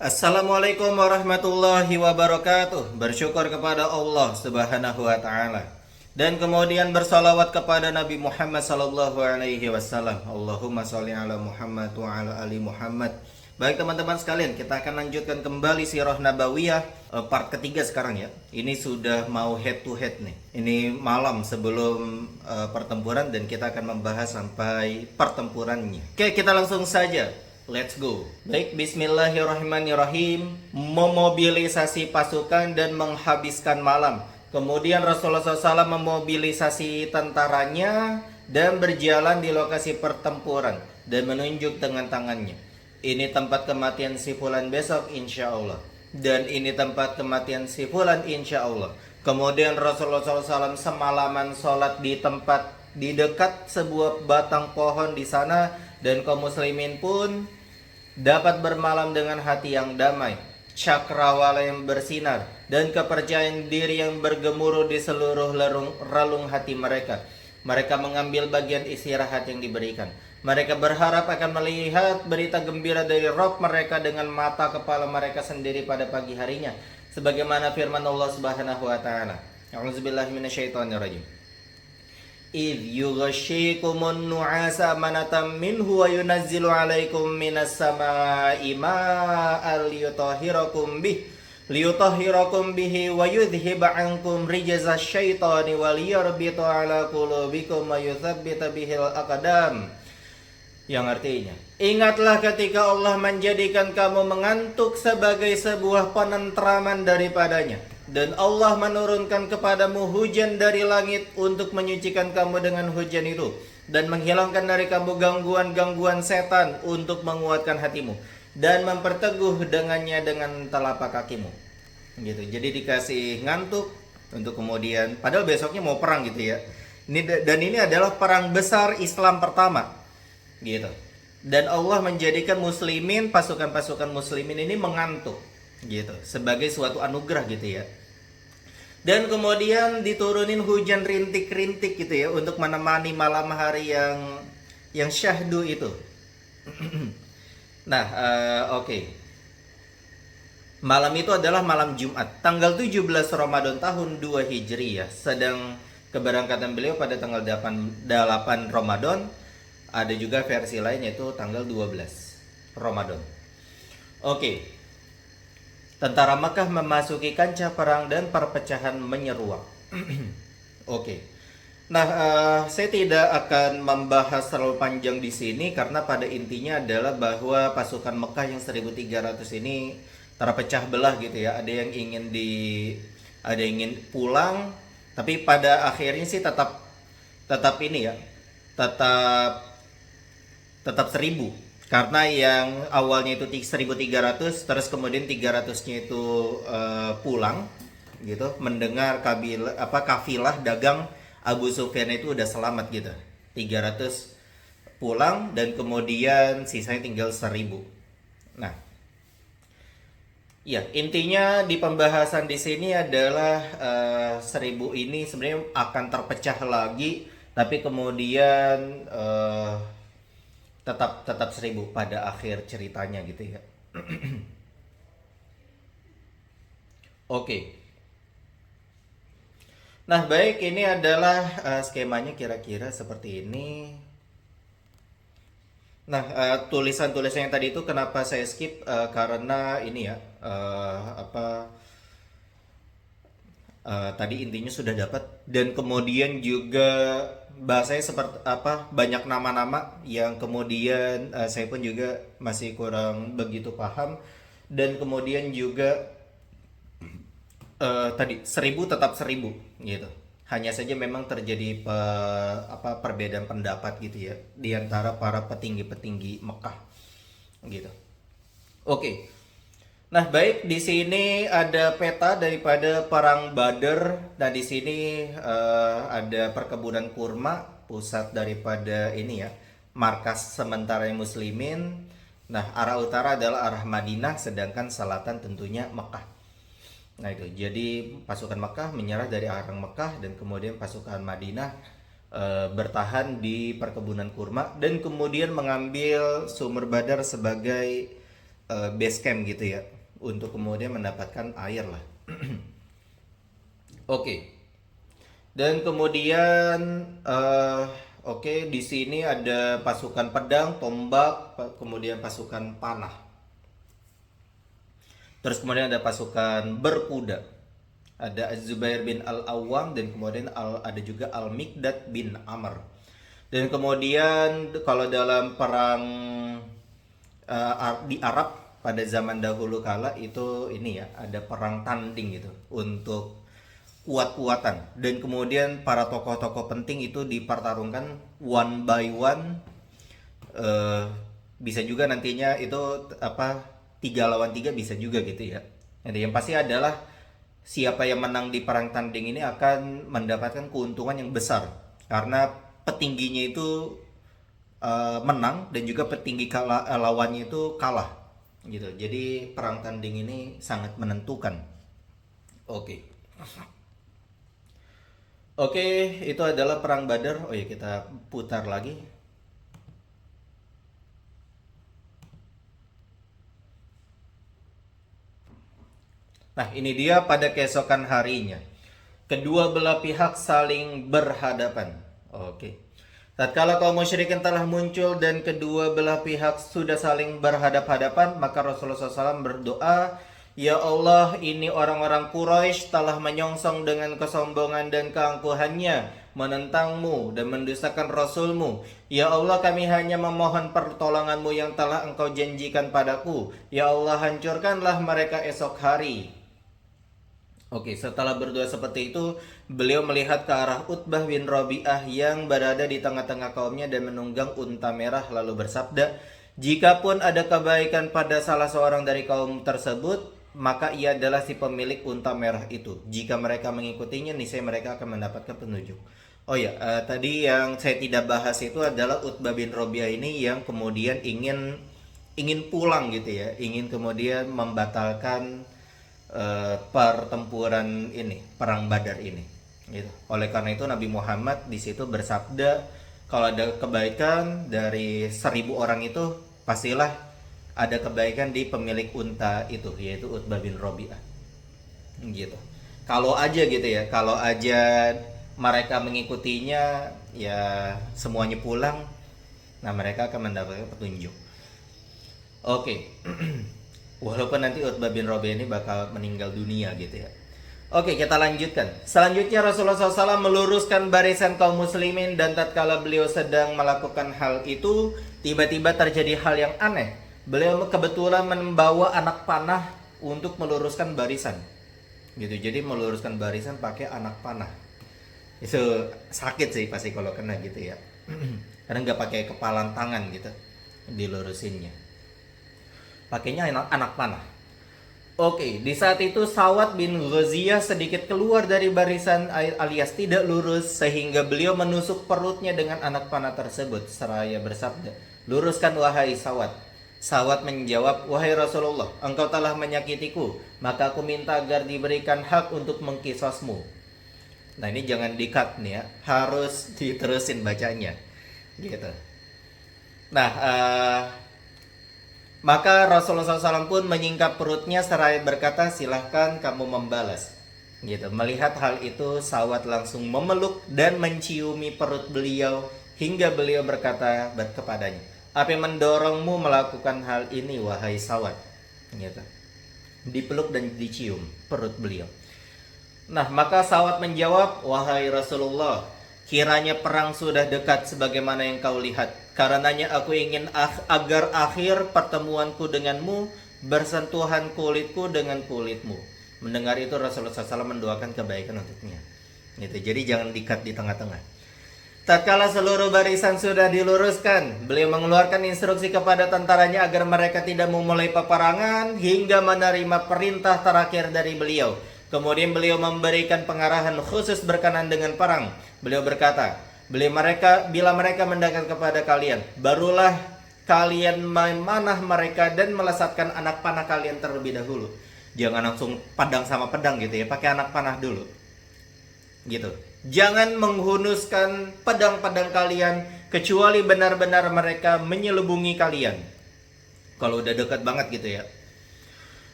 Assalamualaikum warahmatullahi wabarakatuh. Bersyukur kepada Allah Subhanahu wa taala. Dan kemudian bersalawat kepada Nabi Muhammad sallallahu alaihi wasallam. Allahumma sholli ala Muhammad wa ala ali Muhammad. Baik teman-teman sekalian, kita akan lanjutkan kembali Sirah Nabawiyah part ketiga sekarang ya. Ini sudah mau head to head nih. Ini malam sebelum pertempuran dan kita akan membahas sampai pertempurannya. Oke, kita langsung saja. Let's go. Baik, bismillahirrahmanirrahim. Memobilisasi pasukan dan menghabiskan malam. Kemudian Rasulullah SAW memobilisasi tentaranya dan berjalan di lokasi pertempuran dan menunjuk dengan tangannya. Ini tempat kematian si fulan besok insya Allah. Dan ini tempat kematian si fulan insya Allah. Kemudian Rasulullah SAW semalaman sholat di tempat di dekat sebuah batang pohon di sana, dan kaum muslimin pun dapat bermalam dengan hati yang damai, cakrawala yang bersinar, dan kepercayaan diri yang bergemuruh di seluruh relung hati mereka. Mereka mengambil bagian istirahat yang diberikan. Mereka berharap akan melihat berita gembira dari Rabb mereka dengan mata kepala mereka sendiri pada pagi harinya, sebagaimana firman Allah Subhanahu wa taala. A'udzubillahi minasyaitonirrajim. إذ يغشيكم النعاس أمنة منه وينزل عليكم من السماء ماء ليطهركم به ويذهب عنكم رجز الشيطان وليربط على قلوبكم ويثبت به الأقدام. Yang artinya, ingatlah ketika Allah menjadikan kamu mengantuk sebagai sebuah penentraman daripadanya, dan Allah menurunkan kepadamu hujan dari langit untuk menyucikan kamu dengan hujan itu, dan menghilangkan dari kamu gangguan-gangguan setan untuk menguatkan hatimu, dan memperteguh dengannya dengan telapak kakimu. Gitu. Jadi dikasih ngantuk untuk kemudian, padahal besoknya mau perang gitu ya. Ini adalah perang besar Islam pertama. Gitu. Dan Allah menjadikan muslimin, pasukan-pasukan muslimin ini mengantuk gitu, sebagai suatu anugerah gitu ya. Dan kemudian diturunin hujan rintik-rintik gitu ya, untuk menemani malam hari yang syahdu itu. Nah, oke. Malam itu adalah malam Jumat, tanggal 17 Ramadan tahun 2 Hijriyah. Sedang keberangkatan beliau pada tanggal 8 Ramadan. Ada juga versi lain yaitu tanggal 12 Ramadan. Oke. Tentara Makkah memasuki kancah perang dan perpecahan menyeruak. Oke. Nah, saya tidak akan membahas terlalu panjang di sini karena pada intinya adalah bahwa pasukan Mekah yang 1.300 ini terpecah belah gitu ya. Ada yang ingin pulang, tapi pada akhirnya sih tetap ini ya. Tetap 1.000, karena yang awalnya itu 1.300 terus kemudian 300-nya itu pulang gitu, mendengar kafilah dagang Abu Sufyan itu udah selamat gitu. 300 pulang dan kemudian sisanya tinggal 1.000. Nah, ya intinya di pembahasan di sini adalah 1.000 ini sebenarnya akan terpecah lagi, tapi kemudian tetap 1.000 pada akhir ceritanya gitu ya. Oke. Nah, baik, ini adalah skemanya kira-kira seperti ini. Nah, tulisan-tulisan yang tadi itu kenapa saya skip, karena ini ya, tadi intinya sudah dapat, dan kemudian juga bahasanya seperti banyak nama-nama yang kemudian saya pun juga masih kurang begitu paham, dan kemudian juga tadi 1.000 tetap 1.000 gitu. Hanya saja memang terjadi perbedaan pendapat gitu ya di antara para petinggi-petinggi Mekah gitu. Oke. Nah, baik, di sini ada peta daripada perang Badar. Nah, di sini ada perkebunan kurma, pusat daripada ini ya, markas sementara muslimin. Nah, arah utara adalah arah Madinah, sedangkan selatan tentunya Mekah. Nah, itu. Jadi pasukan Mekah menyerah dari arah Mekah, dan kemudian pasukan Madinah bertahan di perkebunan kurma dan kemudian mengambil sumber Badar sebagai base camp gitu ya, untuk kemudian mendapatkan air lah. Oke. Dan kemudian di sini ada pasukan pedang, tombak, kemudian pasukan panah. Terus kemudian ada pasukan berkuda. Ada Az-Zubair bin Al-Awwam dan kemudian ada juga Al-Miqdad bin Amr. Dan kemudian kalau dalam perang di Arab pada zaman dahulu kala itu ini ya, ada perang tanding gitu untuk kuat-kuatan, dan kemudian para tokoh-tokoh penting itu dipertarungkan one by one. Bisa juga nantinya itu 3 lawan 3 bisa juga gitu ya. Jadi yang pasti adalah siapa yang menang di perang tanding ini akan mendapatkan keuntungan yang besar karena petingginya itu menang dan juga petinggi lawannya itu kalah gitu. Jadi perang tanding ini sangat menentukan. Oke, itu adalah perang Badar. Oh ya, kita putar lagi. Nah, ini dia pada keesokan harinya. Kedua belah pihak saling berhadapan. Oke. Tatkala kaum musyrikin telah muncul dan kedua belah pihak sudah saling berhadap-hadapan, maka Rasulullah SAW berdoa, "Ya Allah, ini orang-orang Quraisy telah menyongsong dengan kesombongan dan keangkuhannya menentangmu dan mendustakan Rasulmu. Ya Allah, kami hanya memohon pertolonganmu yang telah engkau janjikan padaku. Ya Allah, hancurkanlah mereka esok hari." Oke, setelah berdoa seperti itu, beliau melihat ke arah Utbah bin Rabi'ah yang berada di tengah-tengah kaumnya dan menunggang unta merah, lalu bersabda, "Jikapun ada kebaikan pada salah seorang dari kaum tersebut, maka ia adalah si pemilik unta merah itu. Jika mereka mengikutinya, niscaya mereka akan mendapatkan petunjuk." Oh ya, tadi yang saya tidak bahas itu adalah Utbah bin Rabi'ah ini yang kemudian ingin pulang gitu ya, ingin kemudian membatalkan pertempuran ini, perang Badar ini gitu. Oleh karena itu Nabi Muhammad di situ bersabda, kalau ada kebaikan dari 1.000 orang itu, pastilah ada kebaikan di pemilik unta itu, yaitu Utbah bin Rabi'ah gitu. Kalau aja gitu ya, kalau aja mereka mengikutinya, ya semuanya pulang, nah mereka akan mendapatkan petunjuk. Oke. Walaupun nanti Utbah bin Rabi'ah ini bakal meninggal dunia gitu ya. Oke, kita lanjutkan. Selanjutnya Rasulullah SAW meluruskan barisan kaum muslimin, dan tatkala beliau sedang melakukan hal itu, tiba-tiba terjadi hal yang aneh. Beliau kebetulan membawa anak panah untuk meluruskan barisan. Gitu. Jadi meluruskan barisan pakai anak panah. Itu sakit sih pasti kalau kena gitu ya. Karena nggak pakai kepalan tangan gitu dilurusinnya. Pakainya anak panah. Oke, di saat itu Sawat bin Ghaziyah sedikit keluar dari barisan alias tidak lurus, sehingga beliau menusuk perutnya dengan anak panah tersebut seraya bersabda, "Luruskan wahai Sawat." Sawat menjawab, "Wahai Rasulullah, engkau telah menyakitiku, maka aku minta agar diberikan hak untuk mengkisosmu." Nah, ini jangan di-cut nih ya, harus diterusin bacanya gitu. Nah, maka Rasulullah SAW pun menyingkap perutnya seraya berkata, "Silahkan kamu membalas." Gitu. Melihat hal itu, Sawat langsung memeluk dan menciumi perut beliau hingga beliau berkata kepadanya, "Apa yang mendorongmu melakukan hal ini, wahai Sawat?" Gitu. Dipeluk dan dicium perut beliau. Nah, maka Sawat menjawab, "Wahai Rasulullah, kiranya perang sudah dekat sebagaimana yang kau lihat. Karenanya aku ingin agar akhir pertemuanku denganmu bersentuhan kulitku dengan kulitmu." Mendengar itu Rasulullah SAW mendoakan kebaikan untuknya. Gitu. Jadi jangan di-cut di tengah-tengah. Tatkala seluruh barisan sudah diluruskan, beliau mengeluarkan instruksi kepada tentaranya agar mereka tidak memulai peperangan hingga menerima perintah terakhir dari beliau. Kemudian beliau memberikan pengarahan khusus berkenaan dengan perang. Beliau berkata, bila mereka mendekat kepada kalian, barulah kalian memanah mereka dan melesatkan anak panah kalian terlebih dahulu. Jangan langsung pedang sama pedang gitu ya, pakai anak panah dulu. Gitu. Jangan menghunuskan pedang-pedang kalian kecuali benar-benar mereka menyelubungi kalian. Kalau udah dekat banget gitu ya.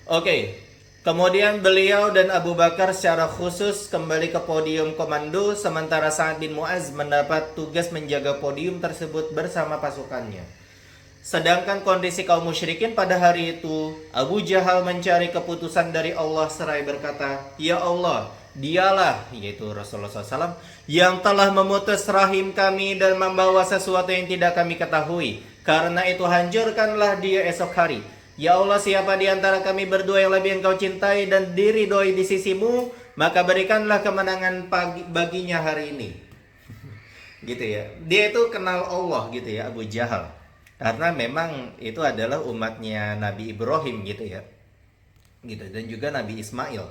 Oke. Kemudian beliau dan Abu Bakar secara khusus kembali ke podium komando, sementara Sa'ad bin Mu'adz mendapat tugas menjaga podium tersebut bersama pasukannya. Sedangkan kondisi kaum musyrikin pada hari itu, Abu Jahal mencari keputusan dari Allah seraya berkata, "Ya Allah, dialah," yaitu Rasulullah SAW, "yang telah memutus rahim kami dan membawa sesuatu yang tidak kami ketahui. Karena itu hancurkanlah dia esok hari. Ya Allah, siapa di antara kami berdua yang lebih engkau cintai dan diridhoi di sisimu, maka berikanlah kemenangan baginya hari ini." Gitu ya. Dia itu kenal Allah gitu ya, Abu Jahal. Karena memang itu adalah umatnya Nabi Ibrahim gitu ya. Gitu, dan juga Nabi Ismail.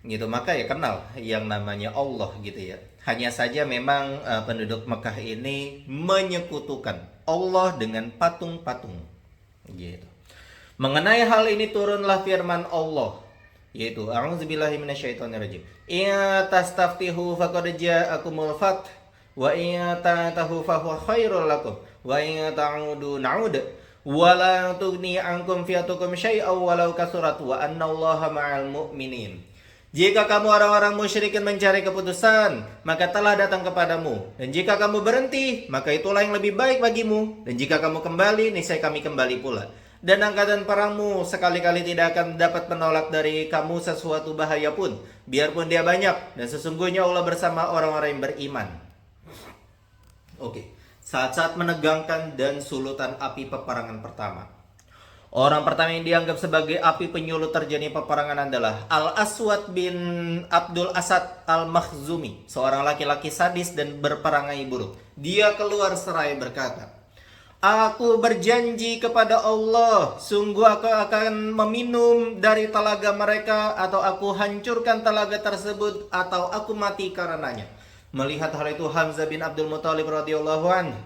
Gitu, maka ya kenal yang namanya Allah gitu ya. Hanya saja memang penduduk Mekah ini menyekutukan Allah dengan patung-patung. Gitu. Mengenai hal ini turunlah firman Allah, yaitu a'udzubillahi minasyaitonirrajim. "Ya tastaftihu faqad ja'akumul fath wa in ta'tahu fa huwa khairul lakum wa in ta'udu na'ud wa la tughni 'ankum fi'atukum syai'aw walau kasurat wa annallaha ma'al mu'minin." Jika kamu orang-orang musyrikin mencari keputusan, maka telah datang kepadamu. Dan jika kamu berhenti, maka itulah yang lebih baik bagimu. Dan jika kamu kembali, niscaya kami kembali pula. Dan angkatan perangmu sekali-kali tidak akan dapat menolak dari kamu sesuatu bahaya pun, biarpun dia banyak. Dan sesungguhnya Allah bersama orang-orang yang beriman. Oke, saat-saat menegangkan dan sulutan api peperangan pertama. Orang pertama yang dianggap sebagai api penyulut terjadi peperangan adalah Al-Aswad bin Abdul Asad Al-Makhzumi, seorang laki-laki sadis dan berperangai buruk. Dia keluar seraya berkata, "Aku berjanji kepada Allah, sungguh aku akan meminum dari telaga mereka, atau aku hancurkan telaga tersebut, atau aku mati karenanya." Melihat hal itu, Hamzah bin Abdul Muthalib radhiyallahu anhu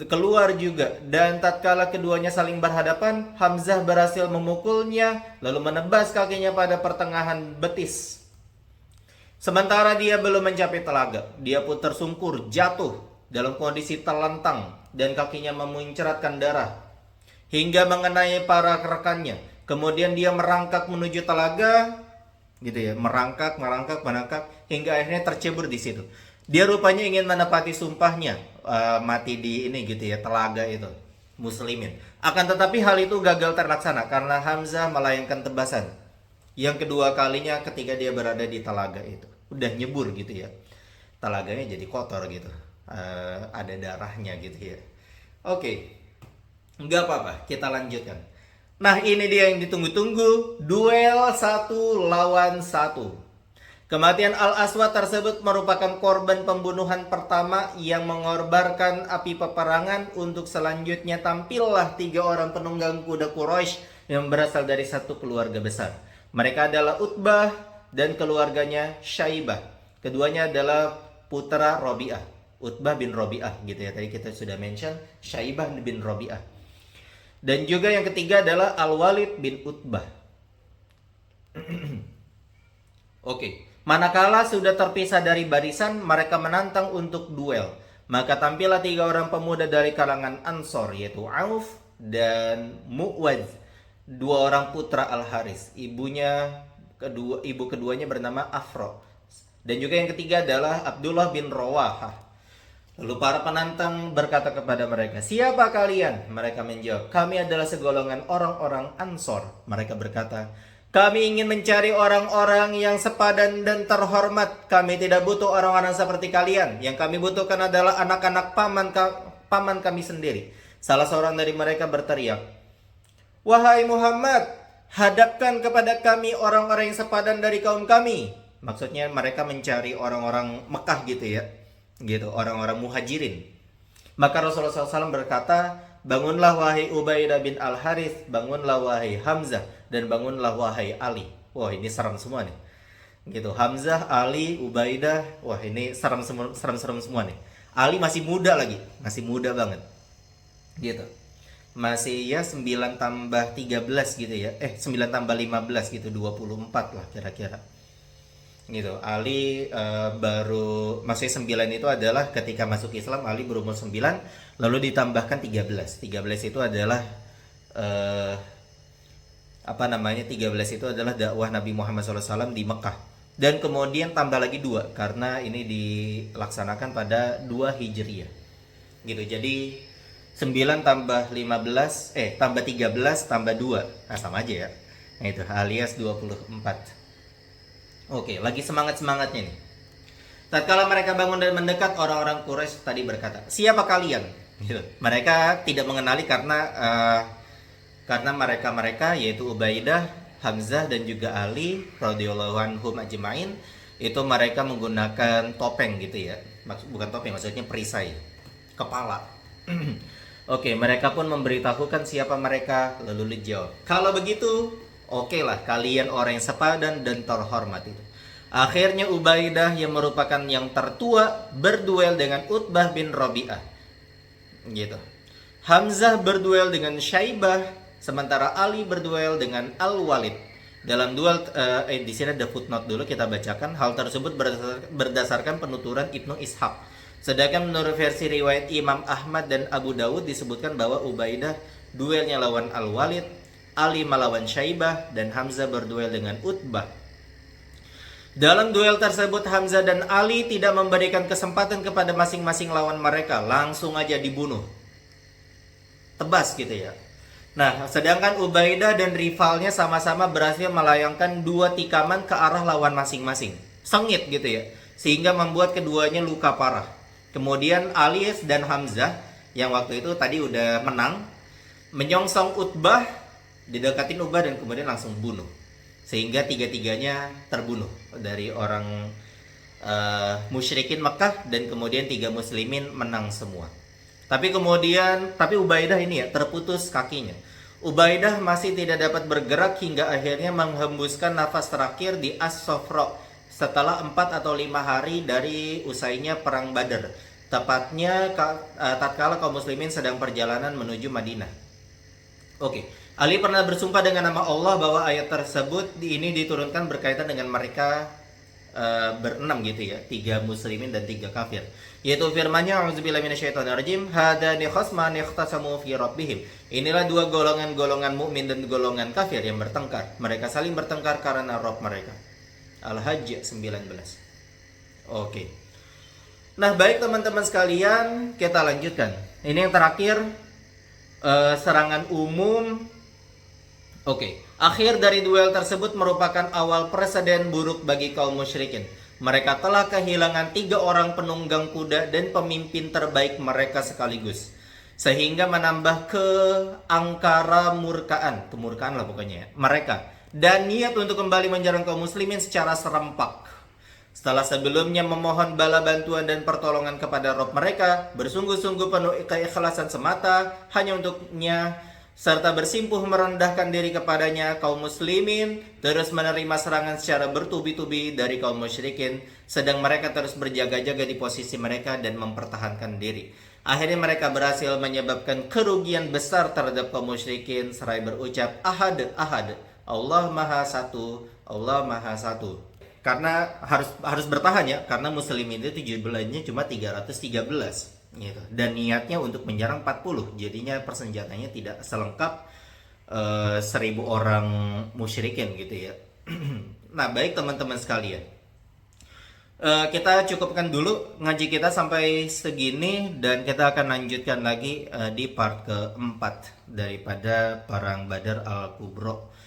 keluar juga, dan tatkala keduanya saling berhadapan, Hamzah berhasil memukulnya lalu menebas kakinya pada pertengahan betis. Sementara dia belum mencapai telaga, dia pun tersungkur jatuh dalam kondisi terlentang dan kakinya memuncratkan darah hingga mengenai para rekannya. Kemudian dia merangkak menuju telaga, gitu ya, merangkak hingga akhirnya tercebur di situ. Dia rupanya ingin menepati sumpahnya, mati di ini gitu ya, telaga itu, muslimin. Akan tetapi hal itu gagal terlaksana karena Hamzah melayangkan tebasan yang kedua kalinya ketika dia berada di telaga itu. Udah nyebur gitu ya, telaganya jadi kotor gitu. Ada darahnya gitu ya. Oke, nggak apa-apa, kita lanjutkan. Nah, ini dia yang ditunggu-tunggu, duel 1 lawan 1. Kematian Al-Aswad tersebut merupakan korban pembunuhan pertama yang mengorbankan api peperangan. Untuk selanjutnya tampillah 3 orang penunggang kuda Quraisy yang berasal dari satu keluarga besar. Mereka adalah Utbah dan keluarganya Syaibah. Keduanya adalah putra Rabi'ah, Utbah bin Rabi'ah gitu ya. Tadi kita sudah mention Syaibah bin Rabi'ah. Dan juga yang ketiga adalah Al-Walid bin Utbah. Oke. Manakala sudah terpisah dari barisan, mereka menantang untuk duel. Maka tampillah 3 orang pemuda dari kalangan Ansor, yaitu Auf dan Mu'wadz, 2 orang putra Al-Haris. Ibu keduanya bernama Afro. Dan juga yang ketiga adalah Abdullah bin Rawahah. Lalu para penantang berkata kepada mereka, "Siapa kalian?" Mereka menjawab, "Kami adalah segolongan orang-orang Ansor." Mereka berkata, "Kami ingin mencari orang-orang yang sepadan dan terhormat. Kami tidak butuh orang-orang seperti kalian. Yang kami butuhkan adalah anak-anak paman kami sendiri." Salah seorang dari mereka berteriak, "Wahai Muhammad, hadapkan kepada kami orang-orang yang sepadan dari kaum kami." Maksudnya mereka mencari orang-orang Mekah gitu ya, gitu, orang-orang muhajirin. Maka Rasulullah SAW berkata, "Bangunlah wahai Ubaidah bin Al-Harith, bangunlah wahai Hamzah, dan bangunlah wahai Ali." Wah, ini serem semua nih. Gitu, Hamzah, Ali, Ubaidah, wah ini serem semua nih. Ali masih muda lagi, masih muda banget. Gitu. Masih ya 9 tambah 13 gitu ya. 9 tambah 15 gitu, 24 lah kira-kira. Gitu. Ali baru, maksudnya 9 itu adalah ketika masuk Islam Ali berumur 9, lalu ditambahkan 13. 13 itu adalah eh, 13 itu adalah dakwah Nabi Muhammad SAW di Mekah. Dan kemudian tambah lagi 2 karena ini dilaksanakan pada 2 Hijriyah. Gitu. Jadi 9 tambah 15 tambah 13 tambah 2. Nah, sama aja ya. Nah, itu alias 24. Oke, lagi semangat-semangatnya nih. Tatkala mereka bangun dan mendekat, orang-orang Quraisy tadi berkata, "Siapa kalian?" Gitu. Mereka tidak mengenali karena mereka yaitu Ubaidah, Hamzah dan juga Ali radhiyallahu anhum ajmain itu mereka menggunakan topeng gitu ya. Bukan topeng, maksudnya perisai kepala. Oke, mereka pun memberitahukan siapa mereka, lalu dijawab, "Kalau begitu, oke lah, kalian orang yang sepadan dan terhormat itu." Akhirnya Ubaidah yang merupakan yang tertua berduel dengan Utbah bin Rabi'ah. Gitu. Hamzah berduel dengan Syaibah, sementara Ali berduel dengan Al-Walid. Dalam duel di sini ada footnote dulu kita bacakan. Hal tersebut berdasarkan penuturan Ibnu Ishaq. Sedangkan menurut versi riwayat Imam Ahmad dan Abu Dawud disebutkan bahwa Ubaidah duelnya lawan Al-Walid, Ali melawan Syaibah, dan Hamzah berduel dengan Utbah. Dalam duel tersebut Hamzah dan Ali tidak memberikan kesempatan kepada masing-masing lawan mereka, langsung aja dibunuh. Tebas gitu ya. Nah, sedangkan Ubaidah dan rivalnya sama-sama berhasil melayangkan 2 tikaman ke arah lawan masing-masing. Sengit gitu ya. Sehingga membuat keduanya luka parah. Kemudian Ali dan Hamzah yang waktu itu tadi udah menang, menyongsong Utbah, didekatin Utbah dan kemudian langsung bunuh. Sehingga tiga-tiganya terbunuh dari orang musyrikin Mekah, dan kemudian 3 muslimin menang semua. Tapi Ubaidah ini ya terputus kakinya. Ubaidah masih tidak dapat bergerak hingga akhirnya menghembuskan nafas terakhir di As-Sofra setelah 4 atau 5 hari dari usainya perang Badar. Tepatnya tatkala kaum muslimin sedang perjalanan menuju Madinah. Oke. Ali pernah bersumpah dengan nama Allah bahwa ayat tersebut ini diturunkan berkaitan dengan mereka berenam gitu ya, 3 muslimin dan 3 kafir. Yaitu firman-Nya, "A'udzubillahi minasyaitonirrajim, hadani khasman ikhtasamu fi rabbihim." Inilah 2 golongan mukmin dan golongan kafir yang bertengkar. Mereka saling bertengkar karena Rabb mereka. Al-Hajj 19. Oke. Nah, baik teman-teman sekalian, kita lanjutkan. Ini yang terakhir, serangan umum. Oke, akhir dari duel tersebut merupakan awal presiden buruk bagi kaum musyrikin. Mereka telah kehilangan 3 orang penunggang kuda dan pemimpin terbaik mereka sekaligus, sehingga menambah kemurkaan lah pokoknya ya, mereka, dan niat untuk kembali menyerang kaum muslimin secara serempak. Setelah sebelumnya memohon bala bantuan dan pertolongan kepada Rabb mereka, bersungguh-sungguh penuh keikhlasan semata hanya untuknya, serta bersimpuh merendahkan diri kepadanya, kaum muslimin terus menerima serangan secara bertubi-tubi dari kaum musyrikin, sedang mereka terus berjaga-jaga di posisi mereka dan mempertahankan diri. Akhirnya mereka berhasil menyebabkan kerugian besar terhadap kaum musyrikin seraya berucap, "Ahad, ahad, Allah Maha Satu, Allah Maha Satu." Karena harus bertahan ya, karena muslimin itu jumlahnya cuma 313. Gitu. Dan niatnya untuk menyerang 40, jadinya persenjatanya tidak selengkap 1000 orang musyrikin gitu ya. Nah, baik teman-teman sekalian, kita cukupkan dulu ngaji kita sampai segini, dan kita akan lanjutkan lagi di part keempat daripada perang Badar Al-Kubra.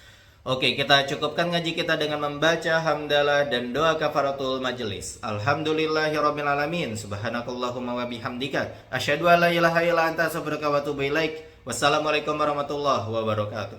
Oke, kita cukupkan ngaji kita dengan membaca hamdalah dan doa kafaratul majelis. Alhamdulillahirabbil alamin. Subhanakallahumma wa bihamdika asyhadu an la ilaha illa anta astaghfiruka wa atubu ilaik. Wassalamualaikum warahmatullahi wabarakatuh.